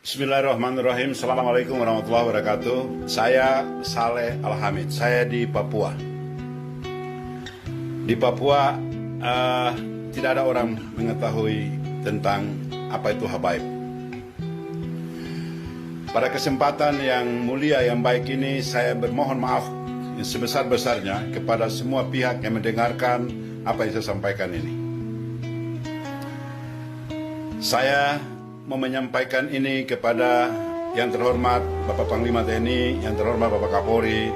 Bismillahirrahmanirrahim. Assalamualaikum warahmatullahi wabarakatuh. Saya Saleh Al-Hamid. Saya di Papua. Di Papua tidak ada orang mengetahui tentang apa itu habaib. Pada kesempatan yang mulia yang baik ini, saya bermohon maaf yang sebesar-besarnya kepada semua pihak yang mendengarkan apa yang saya sampaikan ini. Saya mau menyampaikan ini kepada yang terhormat Bapak Panglima TNI, yang terhormat Bapak Kapolri,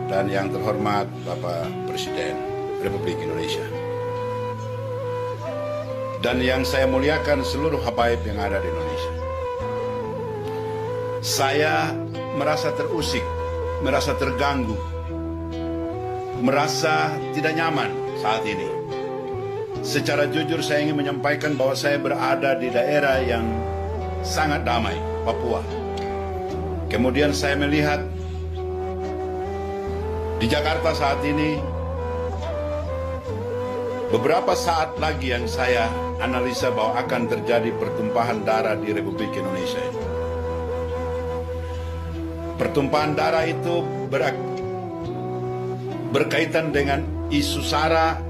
dan yang terhormat Bapak Presiden Republik Indonesia. Dan yang saya muliakan seluruh habaib yang ada di Indonesia. Saya merasa terusik, merasa terganggu, merasa tidak nyaman saat ini. Secara jujur saya ingin menyampaikan bahwa saya berada di daerah yang sangat damai, Papua. Kemudian saya melihat di Jakarta saat ini, beberapa saat lagi yang saya analisa bahwa akan terjadi pertumpahan darah di Republik Indonesia. Pertumpahan darah itu berkaitan dengan isu SARA,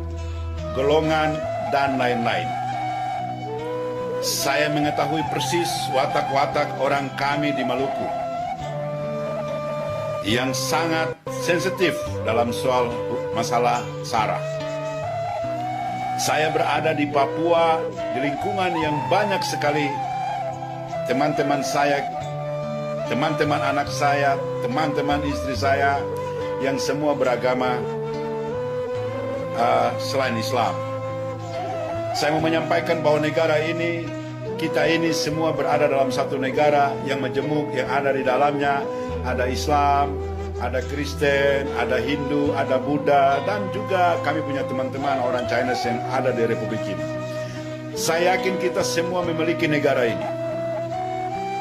golongan, dan lain-lain. Saya mengetahui persis watak-watak orang kami di Maluku yang sangat sensitif dalam soal masalah SARA. Saya berada di Papua di lingkungan yang banyak sekali teman-teman saya, teman-teman anak saya, teman-teman istri saya yang semua beragama selain Islam. Saya mau menyampaikan bahwa negara ini, kita ini semua berada dalam satu negara yang majemuk, yang ada di dalamnya ada Islam, ada Kristen, ada Hindu, ada Buddha, dan juga kami punya teman-teman orang China yang ada di Republik ini. Saya yakin kita semua memiliki negara ini.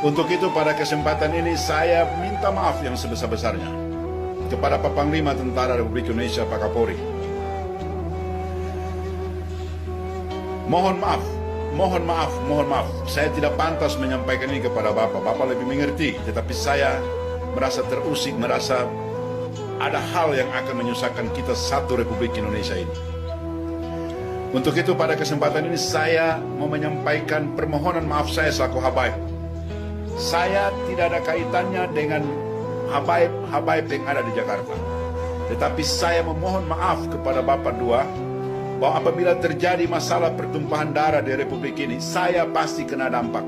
Untuk itu pada kesempatan ini saya minta maaf yang sebesar-besarnya kepada Pak Panglima Tentara Republik Indonesia, Pak Kapolri. Mohon maaf. Saya tidak pantas menyampaikan ini kepada Bapak. Bapak lebih mengerti, tetapi saya merasa terusik, merasa ada hal yang akan menyusahkan kita satu Republik Indonesia ini. Untuk itu pada kesempatan ini saya mau menyampaikan permohonan maaf saya selaku habaib. Saya tidak ada kaitannya dengan habaib yang ada di Jakarta. Tetapi saya memohon maaf kepada Bapak dua, bahwa apabila terjadi masalah pertumpahan darah di Republik ini, saya pasti kena dampak.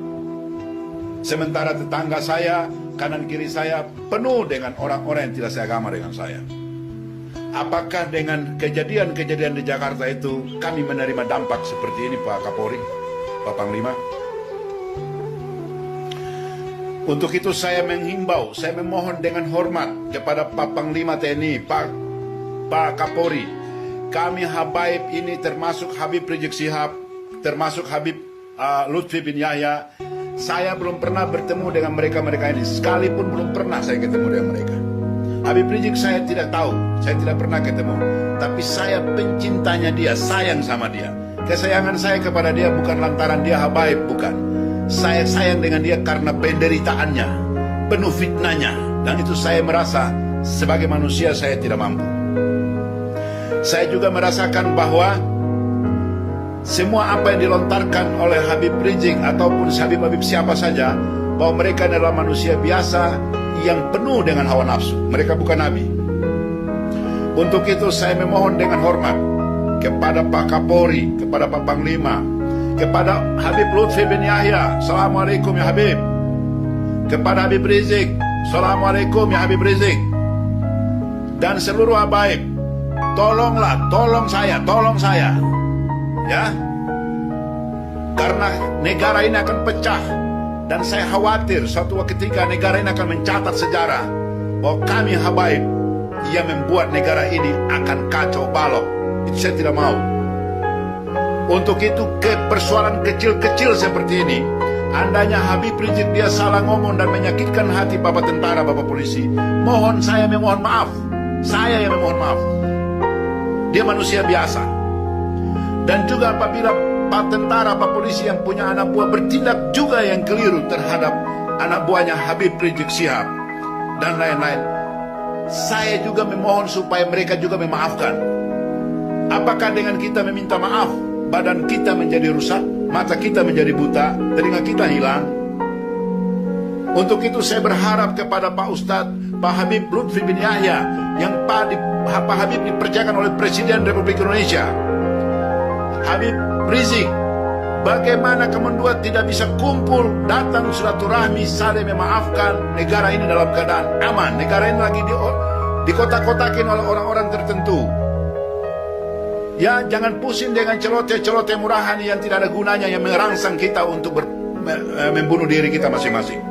Sementara tetangga saya, kanan kiri saya penuh dengan orang-orang yang tidak seagama dengan saya. Apakah dengan kejadian-kejadian di Jakarta itu kami menerima dampak seperti ini, Pak Kapolri, Pak Panglima? Untuk itu saya menghimbau, saya memohon dengan hormat kepada Pak Panglima TNI, Pak Kapolri. Kami habaib ini termasuk Habib Rizik Syihab, termasuk Habib Lutfi bin Yahya. Saya belum pernah bertemu dengan mereka-mereka ini. Sekalipun belum pernah saya ketemu dengan mereka. Habib Rizik saya tidak tahu, saya tidak pernah ketemu. Tapi saya pencintanya dia, sayang sama dia. Kesayangan saya kepada dia bukan lantaran dia habaib, bukan. Saya sayang dengan dia karena penderitaannya, penuh fitnahnya. Dan itu saya merasa sebagai manusia saya tidak mampu. Saya juga merasakan bahwa semua apa yang dilontarkan oleh Habib Rizik ataupun Habib siapa saja, bahwa mereka adalah manusia biasa yang penuh dengan hawa nafsu. Mereka bukan nabi. Untuk itu saya memohon dengan hormat kepada Pak Kapolri, kepada Pak Panglima, kepada Habib Lutfi bin Yahya, Assalamualaikum ya Habib. Kepada Habib Rizik, Assalamualaikum ya Habib Rizik. Dan seluruh habaib, tolong saya, ya, karena negara ini akan pecah, dan saya khawatir suatu ketika negara ini akan mencatat sejarah bahwa kami habaib yang membuat negara ini akan kacau balau. Itu saya tidak mau. Untuk itu ke persoalan kecil-kecil seperti ini, andainya Habib Rizik dia salah ngomong dan menyakitkan hati Bapak tentara, Bapak polisi, saya memohon maaf. Saya yang memohon maaf. Dia manusia biasa. Dan juga apabila Pak tentara, Pak polisi yang punya anak buah bertindak juga yang keliru terhadap anak buahnya Habib Rizik Syihab, dan lain-lain. Saya juga memohon supaya mereka juga memaafkan. Apakah dengan kita meminta maaf, badan kita menjadi rusak, mata kita menjadi buta, telinga kita hilang? Untuk itu saya berharap kepada Pak Ustadz, Pak Habib Lutfi bin Yahya, yang Pak Habib dipercayakan oleh Presiden Republik Indonesia. Habib Rizik, bagaimana kamu dua tidak bisa kumpul, datang silaturahmi, saling memaafkan, negara ini dalam keadaan aman. Negara ini lagi dikotak-kotakin oleh orang-orang tertentu. Ya, jangan pusing dengan celoteh-celoteh murahan yang tidak ada gunanya, yang merangsang kita untuk membunuh diri kita masing-masing.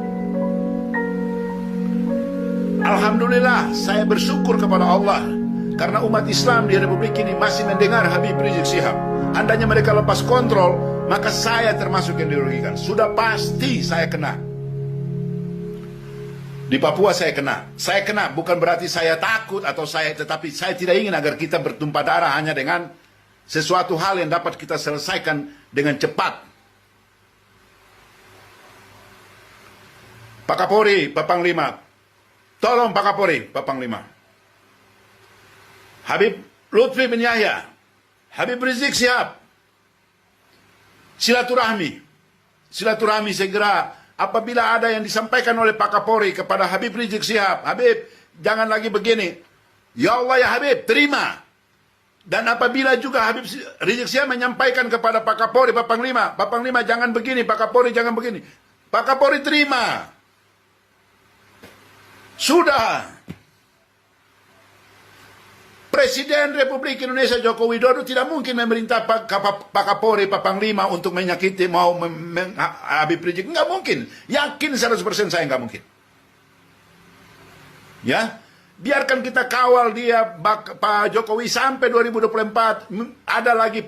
Alhamdulillah, saya bersyukur kepada Allah karena umat Islam di Republik ini masih mendengar Habib Rizik Syihab. Andainya mereka lepas kontrol, maka saya termasuk yang dirugikan. Sudah pasti saya kena. Di Papua saya kena. Saya kena bukan berarti saya takut atau tetapi saya tidak ingin agar kita bertumpah darah hanya dengan sesuatu hal yang dapat kita selesaikan dengan cepat. Pak Kapolri, Pak Panglima, tolong Pak Kapolri, Pak Panglima. Habib Lutfi bin Yahya, Habib Rizik Syihab, silaturahmi segera. Apabila ada yang disampaikan oleh Pak Kapolri kepada Habib Rizik Syihab, Habib jangan lagi begini, ya Allah ya Habib, terima. Dan apabila juga Habib Rizik Syihab menyampaikan kepada Pak Kapolri, Pak Panglima jangan begini, Pak Kapolri jangan begini, Pak Kapolri terima. Sudah. Presiden Republik Indonesia Joko Widodo tidak mungkin memerintah Pak Kapolri, Pak Panglima untuk menyakiti Habib Rizik. Nggak mungkin. Yakin 100% saya nggak mungkin. Ya, biarkan kita kawal dia Pak Jokowi sampai 2024. Ada lagi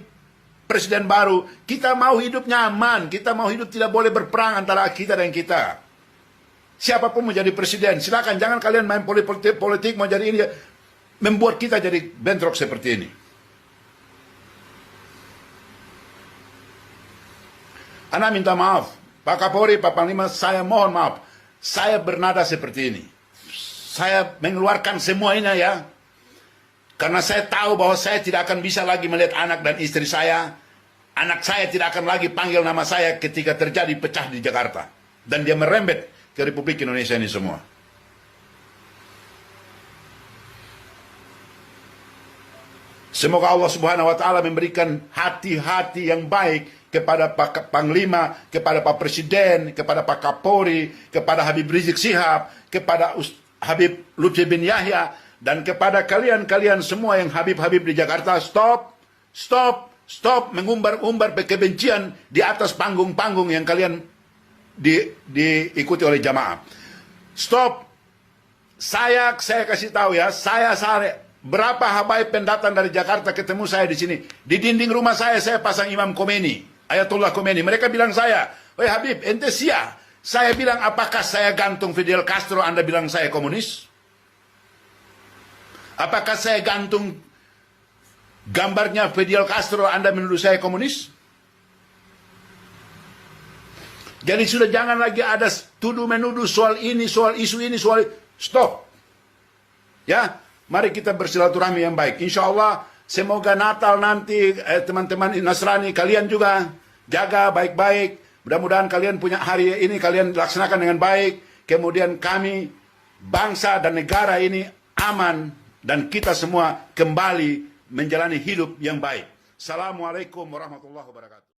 presiden baru. Kita mau hidup nyaman. Kita mau hidup tidak boleh berperang antara kita dan kita. Siapapun mau jadi presiden, silakan. Jangan kalian main politik mau jadi ini. Membuat kita jadi bentrok seperti ini. Ana minta maaf, Pak Kapolri, Pak Panglima, saya mohon maaf. Saya bernada seperti ini. Saya mengeluarkan semua ini ya. Karena saya tahu bahwa saya tidak akan bisa lagi melihat anak dan istri saya. Anak saya tidak akan lagi panggil nama saya ketika terjadi pecah di Jakarta. Dan dia merembet ke Republik Indonesia ini semua. Semoga Allah Subhanahu wa Ta'ala memberikan hati-hati yang baik kepada Pak Panglima, kepada Pak Presiden, kepada Pak Kapolri, kepada Habib Rizik Syihab, kepada Habib Lutfi bin Yahya, dan kepada kalian-kalian semua yang Habib-Habib di Jakarta. Stop mengumbar-umbar kebencian di atas panggung-panggung yang kalian diikuti oleh jamaah. Stop. Saya kasih tahu ya, berapa habaib pendatang dari Jakarta ketemu saya di sini. Di dinding rumah saya pasang Imam Khomeini, Ayatullah Khomeini. Mereka bilang saya, "Woi Habib, ente sia." Saya bilang, apakah saya gantung Fidel Castro, Anda bilang saya komunis? Apakah saya gantung gambarnya Fidel Castro, Anda menuduh saya komunis? Jadi sudah jangan lagi ada tuduh-menuduh soal ini, soal isu ini, soal... Stop. Ya. Mari kita bersilaturahmi yang baik. Insya Allah, semoga Natal nanti teman-teman Nasrani, kalian juga jaga baik-baik. Mudah-mudahan kalian punya hari ini, kalian laksanakan dengan baik. Kemudian kami, bangsa dan negara ini aman. Dan kita semua kembali menjalani hidup yang baik. Assalamualaikum warahmatullahi wabarakatuh.